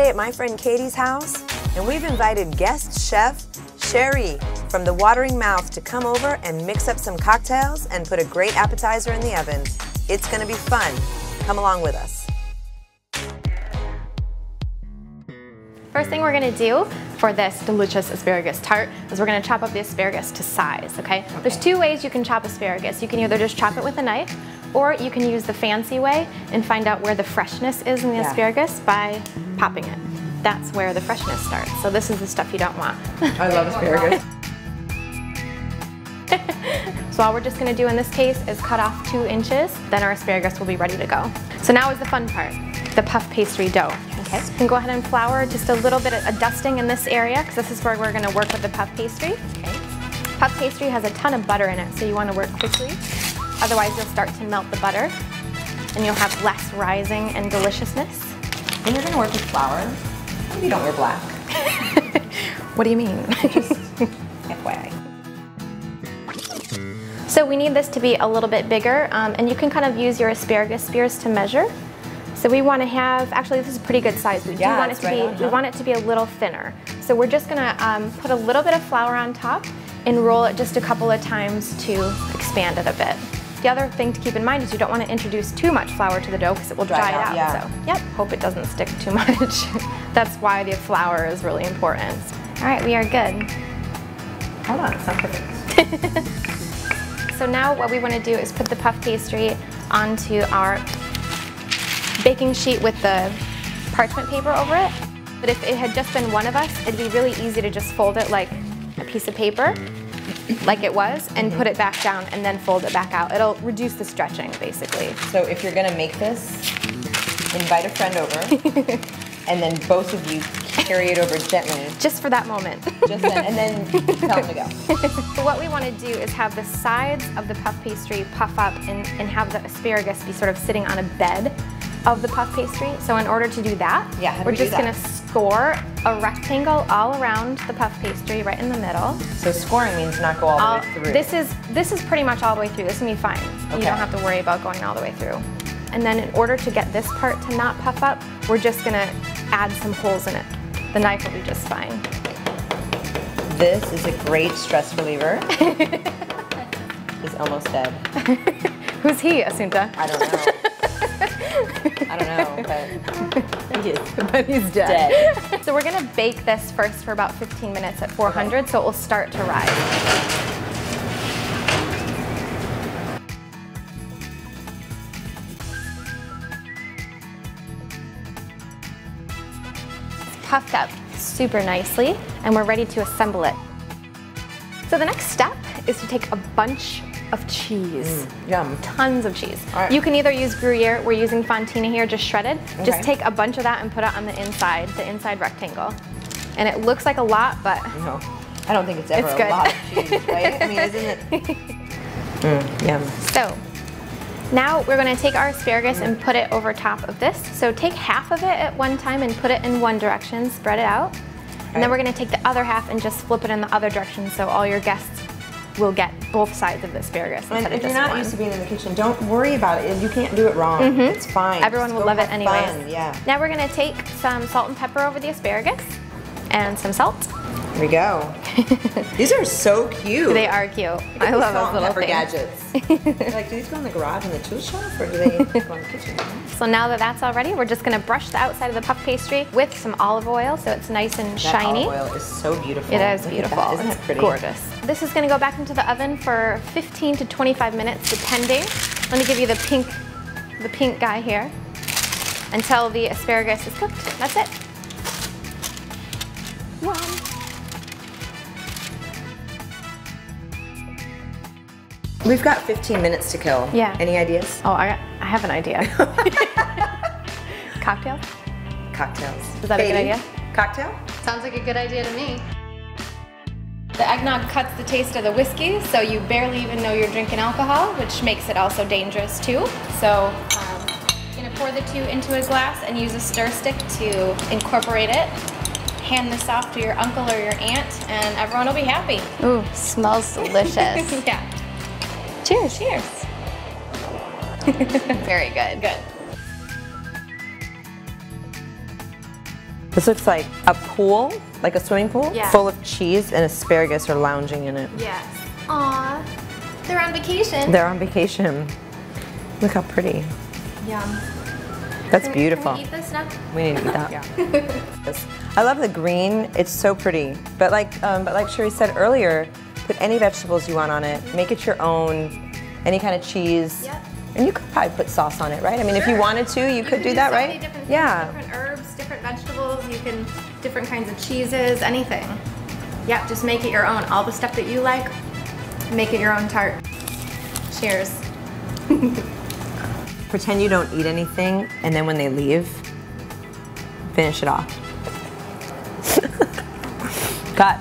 today at my friend Katie's house, and we've invited guest chef Cheri from the Watering Mouth to come over and mix up some cocktails and put a great appetizer in the oven. It's going to be fun. Come along with us. First thing we're gonna do for this delicious asparagus tart is we're gonna chop up the asparagus to size, okay? There's two ways you can chop asparagus. You can either just chop it with a knife, or you can use the fancy way and find out where the freshness is in the asparagus by popping it. That's where the freshness starts. So this is the stuff you don't want. I love asparagus. So all we're just gonna do in this case is cut off 2 inches, then our asparagus will be ready to go. So now is the fun part, the puff pastry dough. Okay. So you can go ahead and flour just a little bit of a dusting in this area, because this is where we're gonna work with the puff pastry. Okay. Puff pastry has a ton of butter in it, so you wanna work quickly. Otherwise you'll start to melt the butter, and you'll have less rising and deliciousness. When you're gonna work with flour, maybe you don't wear black. What do you mean? Just FYI. So we need this to be a little bit bigger, and you can kind of use your asparagus spears to measure. So we want to have, actually this is a pretty good size. We want it to be, we want it to be a little thinner. So we're just gonna put a little bit of flour on top and roll it just a couple of times to expand it a bit. The other thing to keep in mind is you don't want to introduce too much flour to the dough because it will dry it out. Yeah. So, yep, hope it doesn't stick too much. That's why the flour is really important. All right, we are good. Hold on, it's not perfect. So now what we want to do is put the puff pastry onto our baking sheet with the parchment paper over it. But if it had just been one of us, it'd be really easy to just fold it like a piece of paper, like it was, and put it back down and then fold it back out. It'll reduce the stretching, basically. So if you're gonna make this, invite a friend over, and then both of you carry it over gently. Just for that moment. Just then, and then tell them to go. So what we want to do is have the sides of the puff pastry puff up and have the asparagus be sort of sitting on a bed of the puff pastry. So in order to do that, we're just gonna score a rectangle all around the puff pastry right in the middle. So scoring means not go all the way through. This is pretty much all the way through. This is gonna be fine. Okay. You don't have to worry about going all the way through. And then in order to get this part to not puff up, we're just gonna add some holes in it. The knife will be just fine. This is a great stress reliever. He's almost dead. Who's he, Assunta? I don't know. I don't know, but he's dead. So we're gonna bake this first for about 15 minutes at 400, so it will start to rise. It's puffed up super nicely, and we're ready to assemble it. So the next step is to take a bunch of cheese. Yum. Tons of cheese. Right. You can either use Gruyere, we're using Fontina here, just shredded. Okay. Just take a bunch of that and put it on the inside rectangle. And it looks like a lot, but no, I don't think it's ever a lot of cheese, right? I mean, isn't it? Yum. So, now we're gonna take our asparagus and put it over top of this. So take half of it at one time and put it in one direction, spread it out. And then we're gonna take the other half and just flip it in the other direction so all your guests will get both sides of the asparagus instead of just one. If you're not used to being in the kitchen, don't worry about it. You can't do it wrong. It's fine. Everyone will love it anyways. Fun. Yeah. Now we're gonna take some salt and pepper over the asparagus and some salt. Here we go. These are so cute. They are cute. I love those little things. Gadgets. Like, do these go in the garage in the tool shop, or do they go in the kitchen? So now that that's all ready, we're just gonna brush the outside of the puff pastry with some olive oil so it's nice and shiny. That olive oil is so beautiful. It is beautiful. Isn't it pretty? Gorgeous. This is gonna go back into the oven for 15 to 25 minutes, depending. Let me give you the pink guy here, until the asparagus is cooked. That's it. Yum. We've got 15 minutes to kill. Yeah. Any ideas? Oh, I have an idea. Cocktails? Cocktails. Is that a good idea? Cocktail? Sounds like a good idea to me. The eggnog cuts the taste of the whiskey, so you barely even know you're drinking alcohol, which makes it also dangerous too. So you're gonna pour the 2 into a glass and use a stir stick to incorporate it. Hand this off to your uncle or your aunt, and everyone will be happy. Ooh, smells delicious. Yeah. Cheers. Cheers. Very good. Good. This looks like a pool, like a swimming pool, Yeah. full of cheese and asparagus are lounging in it. Yes. Aw, they're on vacation. They're on vacation. Look how pretty. Yum. That's beautiful. Can we eat this now? We need to eat that. Yes. I love the green. It's so pretty. But like Cheri said earlier, put any vegetables you want on it. Make it your own. Any kind of cheese. Yep. And you could probably put sauce on it, right? I mean, if you wanted to, you could do that, so right? many different things, Yeah. different herbs, different vegetables. You can different kinds of cheeses, anything. Yeah, just make it your own. All the stuff that you like, make it your own tart. Cheers. Pretend you don't eat anything, and then when they leave, finish it off. Cut.